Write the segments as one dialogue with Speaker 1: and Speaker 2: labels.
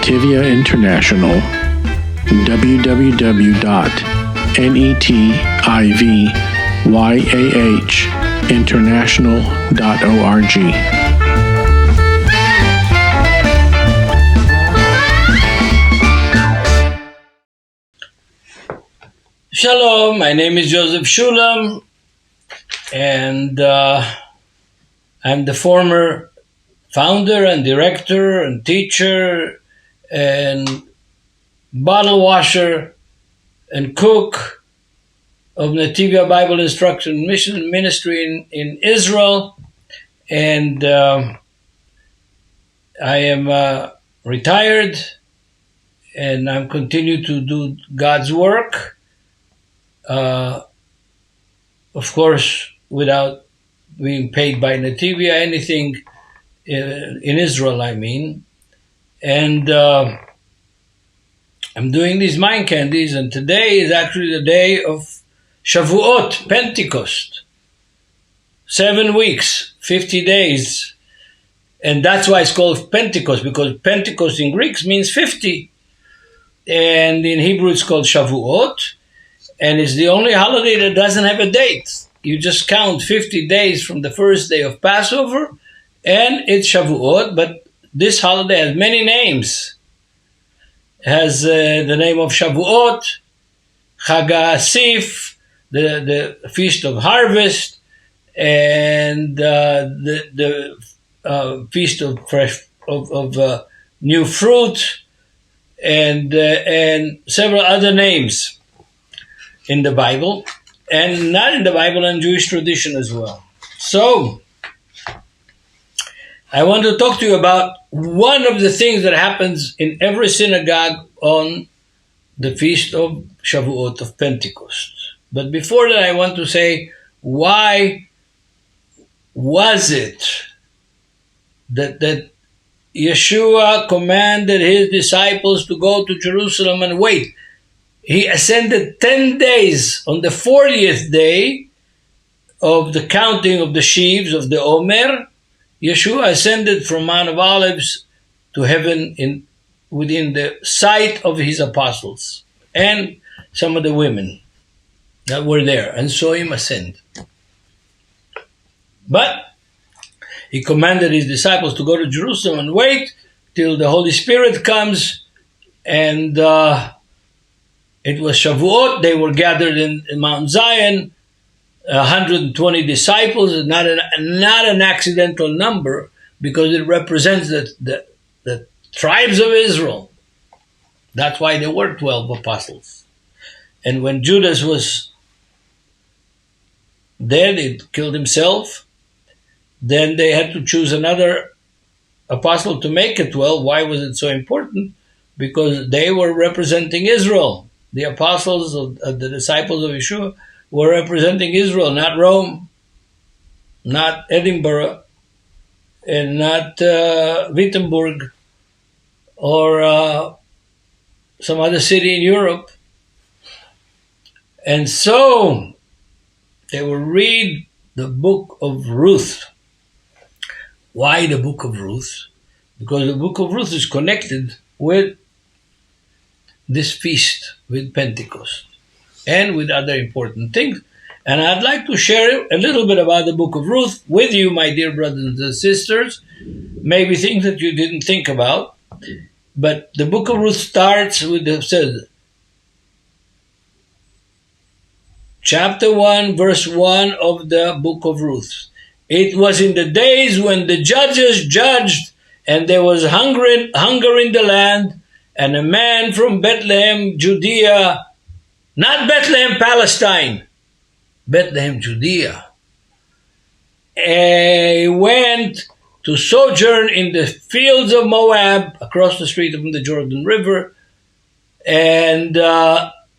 Speaker 1: Netivyah International, www.netivyahinternational.org.
Speaker 2: Shalom, my name is Joseph Shulam, and I'm the former founder and director and teacher and bottle washer and cook of Netivyah Bible Instruction Mission Ministry in Israel. And I am retired, and I'm continuing to do God's work. Of course, without being paid by Netivyah, anything in Israel, I mean. And I'm doing these mind candies, and today is actually the day of Shavuot, Pentecost. 7 weeks, 50 days. And that's why it's called Pentecost, because Pentecost in Greek means 50. And in Hebrew it's called Shavuot. And it's the only holiday that doesn't have a date. You just count 50 days from the first day of Passover, and it's Shavuot. But this holiday has many names. It has the name of Shavuot, Chag HaAsif, the Feast of Harvest, and the Feast of New Fruit, and several other names in the Bible, and not in the Bible, and Jewish tradition as well. So, I want to talk to you about one of the things that happens in every synagogue on the Feast of Shavuot, of Pentecost. But before that, I want to say, why was it that Yeshua commanded his disciples to go to Jerusalem and wait? He ascended 10 days. On the 40th day of the counting of the sheaves of the Omer, Yeshua ascended from Mount of Olives to heaven within the sight of his apostles and some of the women that were there and saw him ascend. But he commanded his disciples to go to Jerusalem and wait till the Holy Spirit comes, and it was Shavuot. They were gathered in Mount Zion, 120 disciples, not an accidental number, because it represents the tribes of Israel. That's why there were 12 apostles. And when Judas was dead, he killed himself, then they had to choose another apostle to make it 12. Why was it so important? Because they were representing Israel. The apostles of the disciples of Yeshua were representing Israel, not Rome, not Edinburgh, and not Wittenberg, or some other city in Europe. And so they will read the Book of Ruth. Why the Book of Ruth? Because the Book of Ruth is connected with this feast, with Pentecost, and with other important things. And I'd like to share a little bit about the Book of Ruth with you, my dear brothers and sisters, maybe things that you didn't think about. But the Book of Ruth starts with chapter 1, verse 1 of the Book of Ruth. It was in the days when the judges judged, and there was hunger in the land, and a man from Bethlehem, Judea, not Bethlehem, Palestine, Bethlehem, Judea, went to sojourn in the fields of Moab, across the street from the Jordan River, and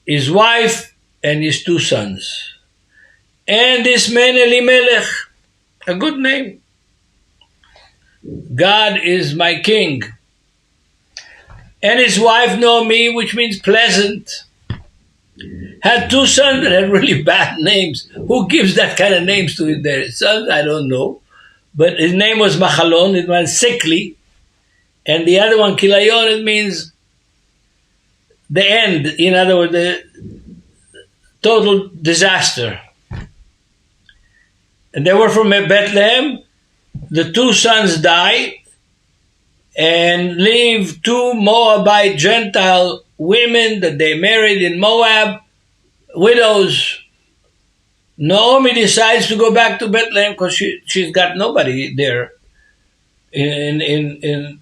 Speaker 2: his wife and his 2 sons. And this man Elimelech, a good name. God is my king. And his wife Naomi, which means pleasant, had 2 sons that had really bad names. Who gives that kind of names to their sons? I don't know. But his name was Machalon, it meant sickly. And the other one, Kilayon, it means the end. In other words, the total disaster. And they were from Bethlehem. The two sons die and leave two Moabite Gentile women that they married in Moab, widows. Naomi decides to go back to Bethlehem because she's got nobody there in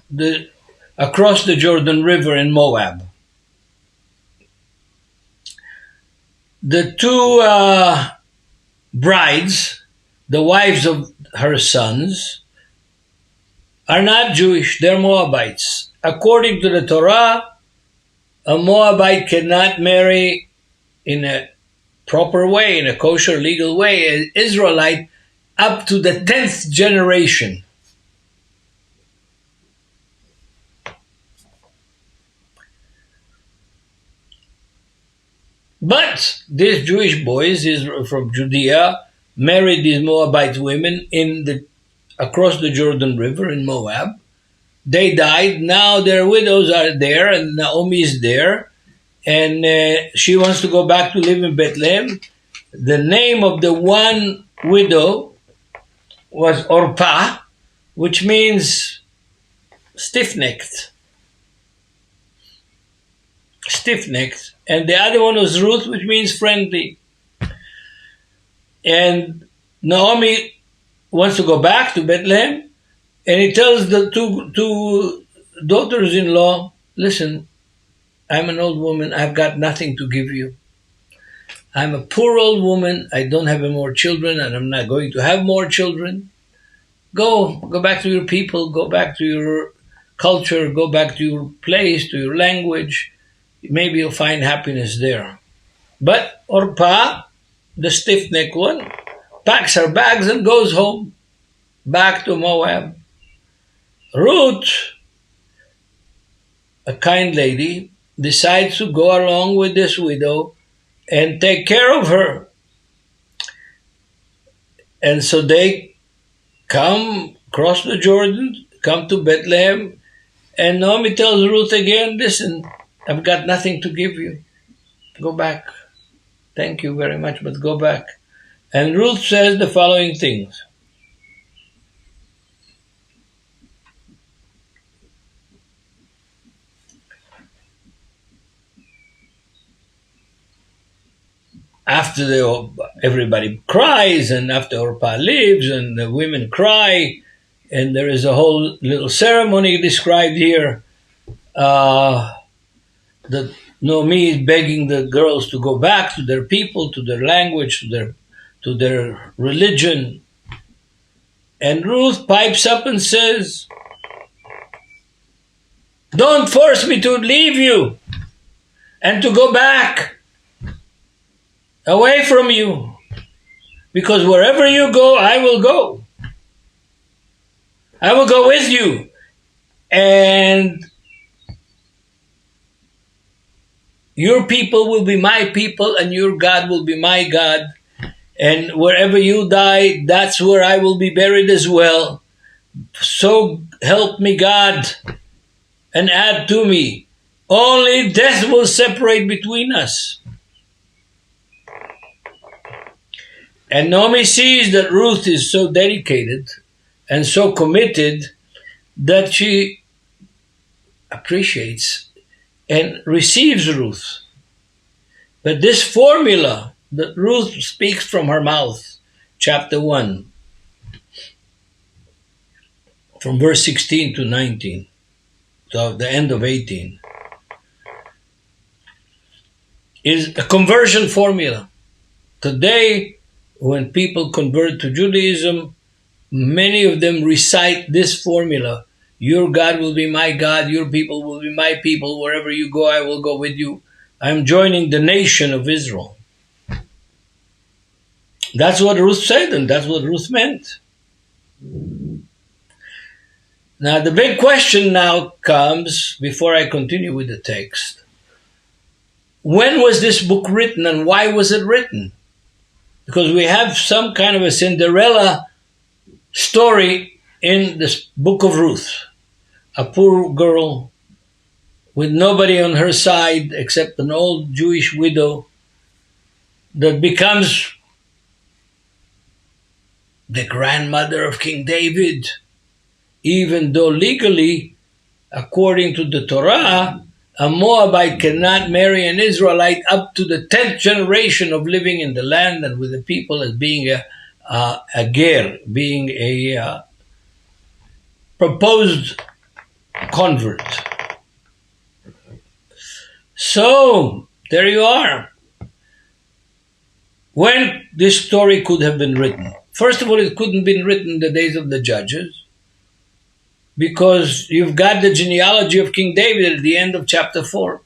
Speaker 2: the across the Jordan River in Moab. The two brides, the wives of her sons, are not Jewish, they're Moabites. According to the Torah, a Moabite cannot marry in a proper way, in a kosher legal way, an Israelite up to the 10th generation. But these Jewish boys from Judea married these Moabite women across the Jordan River in Moab. They died. Now their widows are there, and Naomi is there, and she wants to go back to live in Bethlehem. The name of the one widow was Orpah, which means stiff-necked. Stiff-necked. And the other one was Ruth, which means friendly. And Naomi wants to go back to Bethlehem, and he tells the two daughters-in-law, listen, I'm an old woman, I've got nothing to give you. I'm a poor old woman, I don't have any more children, and I'm not going to have more children. Go back to your people, go back to your culture, go back to your place, to your language. Maybe you'll find happiness there. But Orpah, the stiff-necked one, packs her bags and goes home, back to Moab. Ruth, a kind lady, decides to go along with this widow and take care of her. And so they come across the Jordan, come to Bethlehem, and Naomi tells Ruth again, listen, I've got nothing to give you. Go back. Thank you very much, but go back. And Ruth says the following things. After everybody cries, and after Orpah leaves, and the women cry, and there is a whole little ceremony described here, that Naomi is begging the girls to go back to their people, to their language, to their religion. And Ruth pipes up and says, don't force me to leave you and to go back away from you, because wherever you go, I will go. I will go with you. And your people will be my people, and your God will be my God. And wherever you die, that's where I will be buried as well. So help me God, and add to me. Only death will separate between us. And Naomi sees that Ruth is so dedicated and so committed that she appreciates and receives Ruth. But this formula that Ruth speaks from her mouth, chapter 1, from verse 16 to 19, so the end of 18, is a conversion formula. Today, when people convert to Judaism, many of them recite this formula. Your God will be my God, your people will be my people. Wherever you go, I will go with you. I'm joining the nation of Israel. That's what Ruth said, and that's what Ruth meant. Now, the big question now comes, before I continue with the text. When was this book written, and why was it written? Because we have some kind of a Cinderella story in this Book of Ruth. a poor girl with nobody on her side except an old Jewish widow that becomes the grandmother of King David, even though legally, according to the Torah, a Moabite cannot marry an Israelite up to the 10th generation of living in the land and with the people as being a ger, being a proposed convert. So, there you are. When this story could have been written? First of all, it couldn't have been written in the days of the judges, because you've got the genealogy of King David at the end of chapter 4.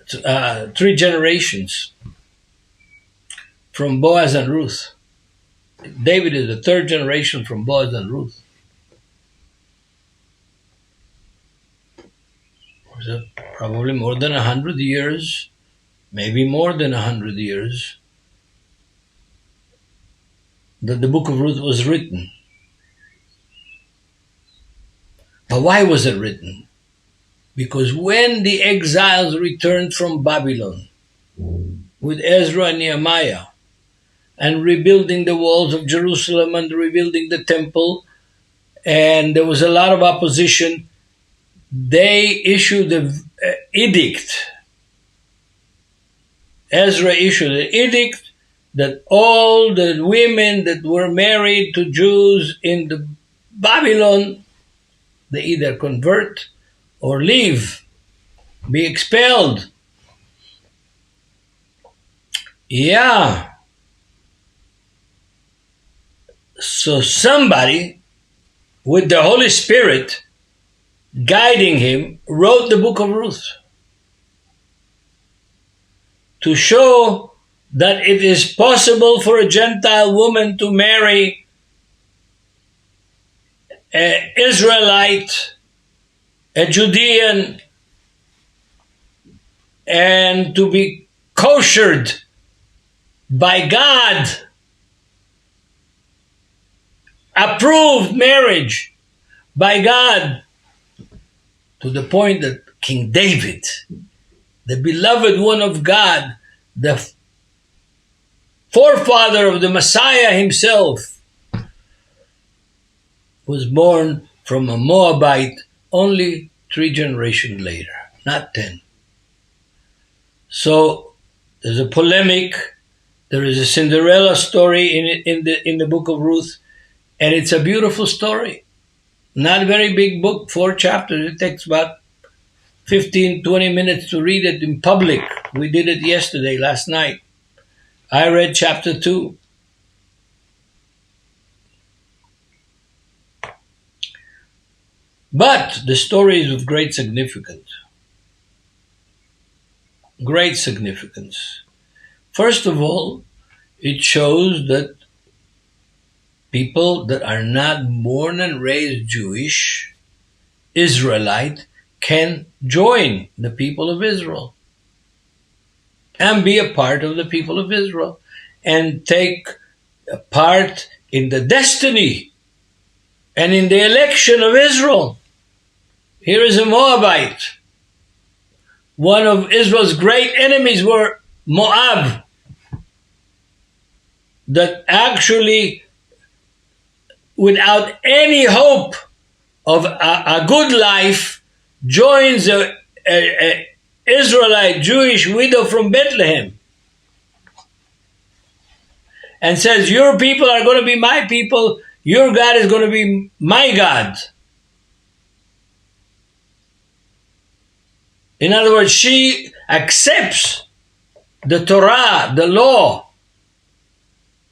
Speaker 2: 3 generations from Boaz and Ruth. David is the 3rd generation from Boaz and Ruth. So probably more than 100 years, maybe more than 100 years, that the Book of Ruth was written. But why was it written? Because when the exiles returned from Babylon with Ezra and Nehemiah and rebuilding the walls of Jerusalem and rebuilding the temple, and there was a lot of opposition, they issued an edict. Ezra issued an edict that all the women that were married to Jews in the Babylon, they either convert or leave, be expelled. Yeah. So somebody with the Holy Spirit guiding him wrote the Book of Ruth to show that it is possible for a Gentile woman to marry an Israelite, a Judean, and to be koshered by God, approved marriage by God, to the point that King David, the beloved one of God, the forefather of the Messiah himself, was born from a Moabite only 3 generations later, not 10. So there's a polemic. There is a Cinderella story in the Book of Ruth, and it's a beautiful story. Not a very big book, 4 chapters. It takes about 15, 20 minutes to read it in public. We did it yesterday, last night. I read chapter 2. But the story is of great significance. Great significance. First of all, it shows that people that are not born and raised Jewish, Israelite, can join the people of Israel and be a part of the people of Israel and take a part in the destiny and in the election of Israel. Here is a Moabite. One of Israel's great enemies were Moab, that actually, without any hope of a good life, joins a Israelite Jewish widow from Bethlehem and says, your people are going to be my people, your God is going to be my God. In other words, she accepts the Torah, the law,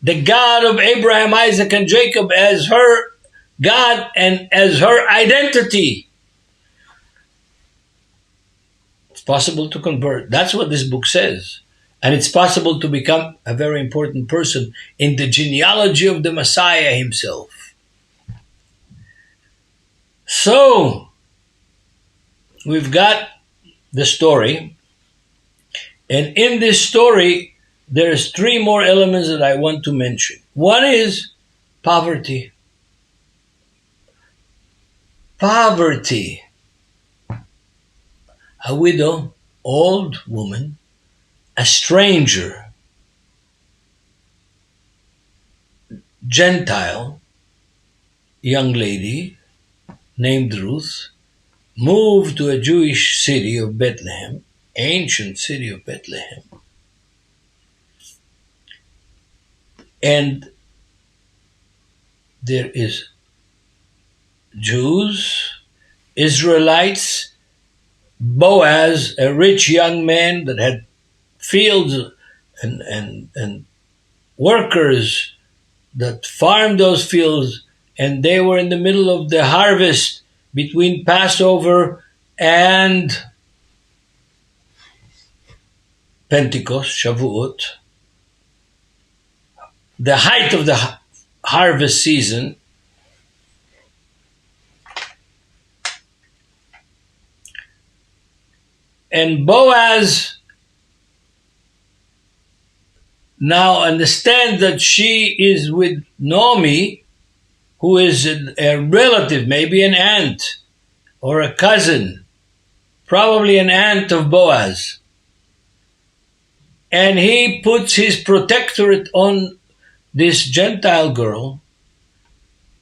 Speaker 2: the God of Abraham, Isaac, and Jacob as her God and as her identity. It's possible to convert. That's what this book says. And it's possible to become a very important person in the genealogy of the Messiah himself. So, we've got the story. And in this story, there's 3 more elements that I want to mention. One is poverty. poverty. A widow, old woman, a stranger, Gentile, young lady named Ruth, moved to a Jewish city of Bethlehem, ancient city of Bethlehem. And there is Jews, Israelites, Boaz, a rich young man that had fields and workers that farmed those fields, and they were in the middle of the harvest between Passover and Pentecost, Shavuot, the height of the harvest season. And Boaz now understands that she is with Naomi, who is a relative, maybe an aunt or a cousin, probably an aunt of Boaz. And he puts his protectorate on this Gentile girl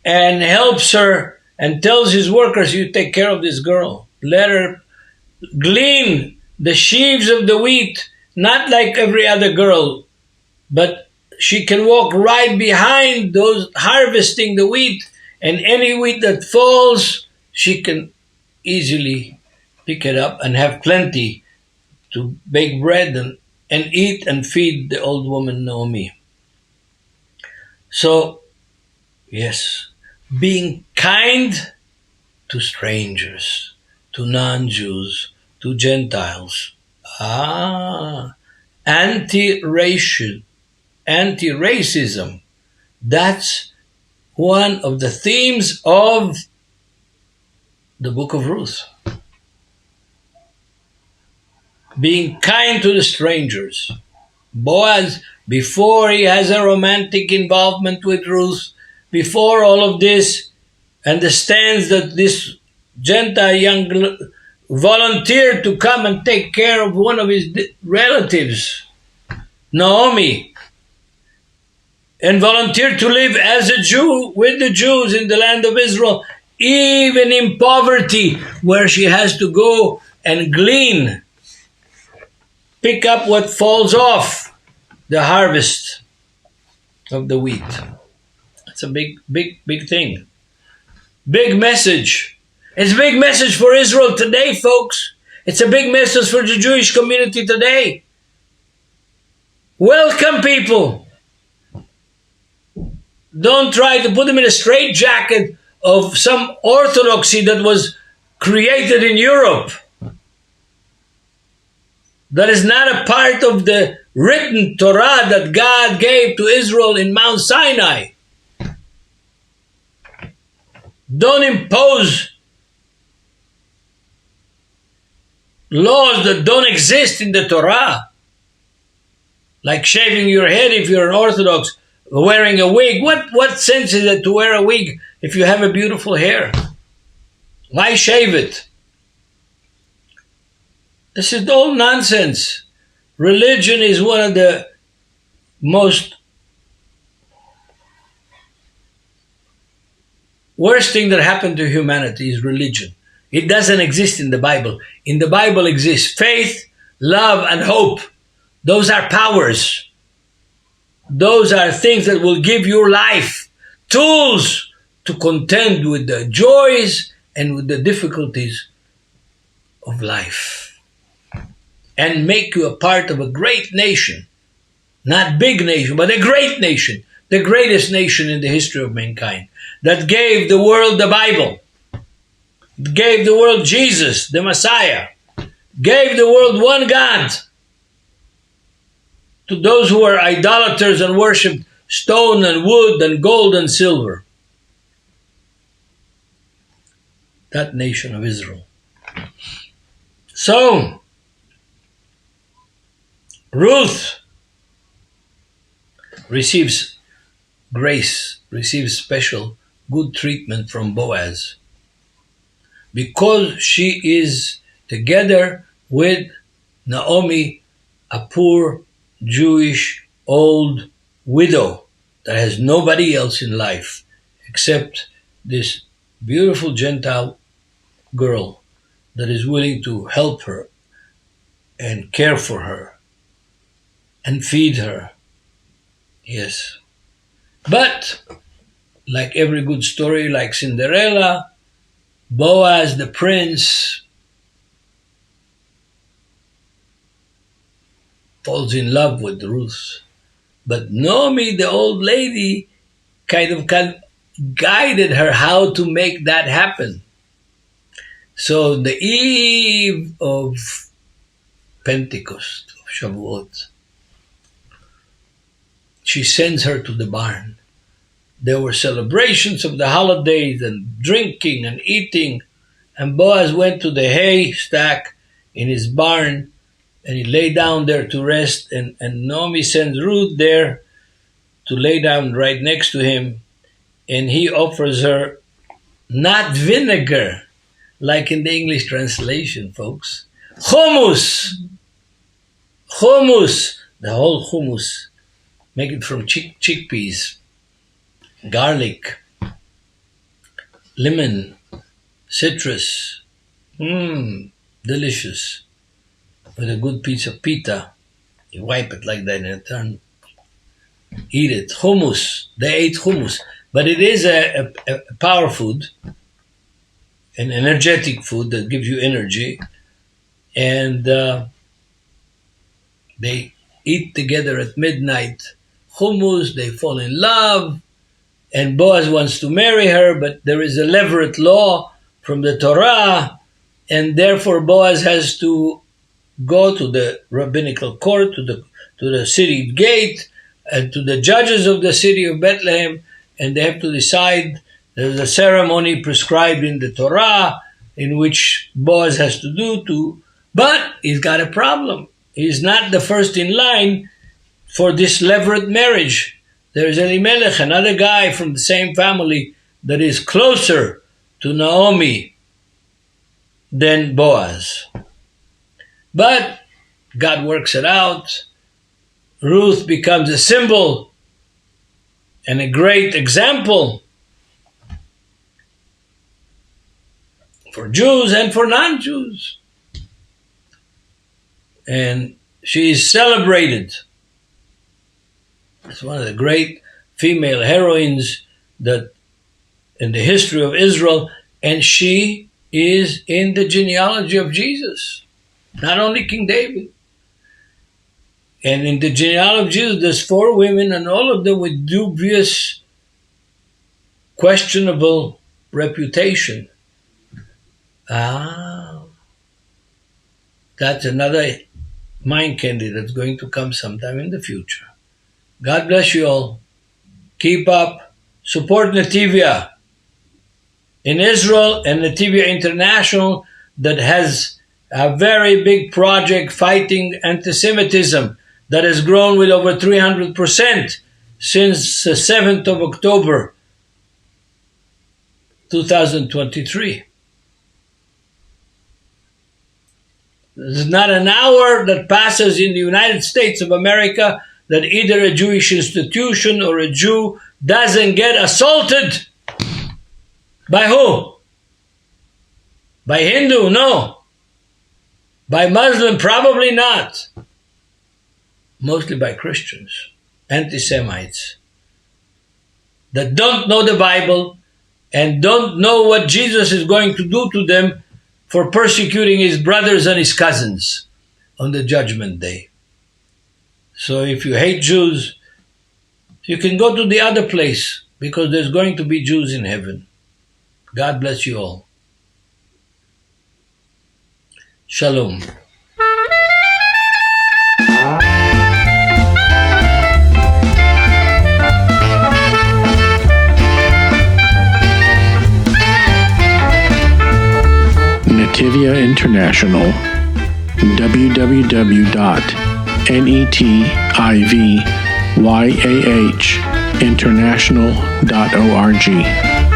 Speaker 2: and helps her and tells his workers, you take care of this girl. Let her glean the sheaves of the wheat, not like every other girl, but she can walk right behind those harvesting the wheat, and any wheat that falls, she can easily pick it up and have plenty to bake bread and eat and feed the old woman Naomi. So, yes, being kind to strangers, to non-Jews, to Gentiles. Anti-racism. That's one of the themes of the Book of Ruth. Being kind to the strangers. Boaz, before he has a romantic involvement with Ruth, before all of this, understands that this Gentile young volunteered to come and take care of one of his relatives, Naomi, and volunteered to live as a Jew with the Jews in the land of Israel, even in poverty, where she has to go and glean, pick up what falls off the harvest of the wheat. It's a big thing. Big message. It's a big message for Israel today, folks. It's a big message for the Jewish community today. Welcome, people. Don't try to put them in a straitjacket of some orthodoxy that was created in Europe. That is not a part of the written Torah that God gave to Israel in Mount Sinai. Don't impose laws that don't exist in the Torah. Like shaving your head if you're an Orthodox, wearing a wig. What sense is it to wear a wig if you have a beautiful hair? Why shave it? This is all nonsense. Religion is one of the most worst thing that happened to humanity is religion. It doesn't exist in the Bible. In the Bible exists faith, love, and hope. Those are powers. Those are things that will give you life, tools to contend with the joys and with the difficulties of life, and make you a part of a great nation. Not big nation, but a great nation. The greatest nation in the history of mankind. That gave the world the Bible. Gave the world Jesus, the Messiah. Gave the world one God. To those who are idolaters and worship stone and wood and gold and silver. That nation of Israel. So, Ruth receives grace, receives special good treatment from Boaz. because she is together with Naomi, a poor Jewish old widow that has nobody else in life except this beautiful Gentile girl that is willing to help her and care for her and feed her. Yes. But, like every good story, like Cinderella, Boaz the prince falls in love with Ruth. But Naomi, the old lady, kind of guided her how to make that happen. So the eve of Pentecost, of Shavuot, she sends her to the barn. There were celebrations of the holidays and drinking and eating. And Boaz went to the haystack in his barn and he lay down there to rest. And Naomi sends Ruth there to lay down right next to him. And he offers her not vinegar, like in the English translation, folks. Hummus! Hummus! The whole hummus. Make it from chickpeas, garlic, lemon, citrus. Delicious. With a good piece of pita. You wipe it like that and turn. Eat it. Hummus. They ate hummus. But it is a power food, an energetic food that gives you energy. And they eat together at midnight hummus, they fall in love, and Boaz wants to marry her, but there is a levirate law from the Torah, and therefore Boaz has to go to the rabbinical court, to the city gate, and to the judges of the city of Bethlehem, and they have to decide. There's a ceremony prescribed in the Torah in which Boaz has to do, but he's got a problem. He's not the first in line for this levirate marriage. There's Elimelech, another guy from the same family that is closer to Naomi than Boaz. But God works it out. Ruth becomes a symbol and a great example for Jews and for non-Jews. And she is celebrated. It's one of the great female heroines that in the history of Israel, and she is in the genealogy of Jesus, not only King David. And in the genealogy of Jesus, there's 4 women, and all of them with dubious, questionable reputation. That's another mind candy that's going to come sometime in the future. God bless you all. Keep up. Support Netivyah in Israel and Netivyah International that has a very big project fighting anti-Semitism that has grown with over 300% since the 7th of October 2023. There's not an hour that passes in the United States of America that either a Jewish institution or a Jew doesn't get assaulted. By who? By Hindu? No. By Muslim? Probably not. Mostly by Christians, anti-Semites, that don't know the Bible and don't know what Jesus is going to do to them for persecuting his brothers and his cousins on the judgment day. So if you hate Jews, you can go to the other place because there's going to be Jews in heaven. God bless you all. Shalom.
Speaker 1: Netivyah International, www.netivyahinternational.org.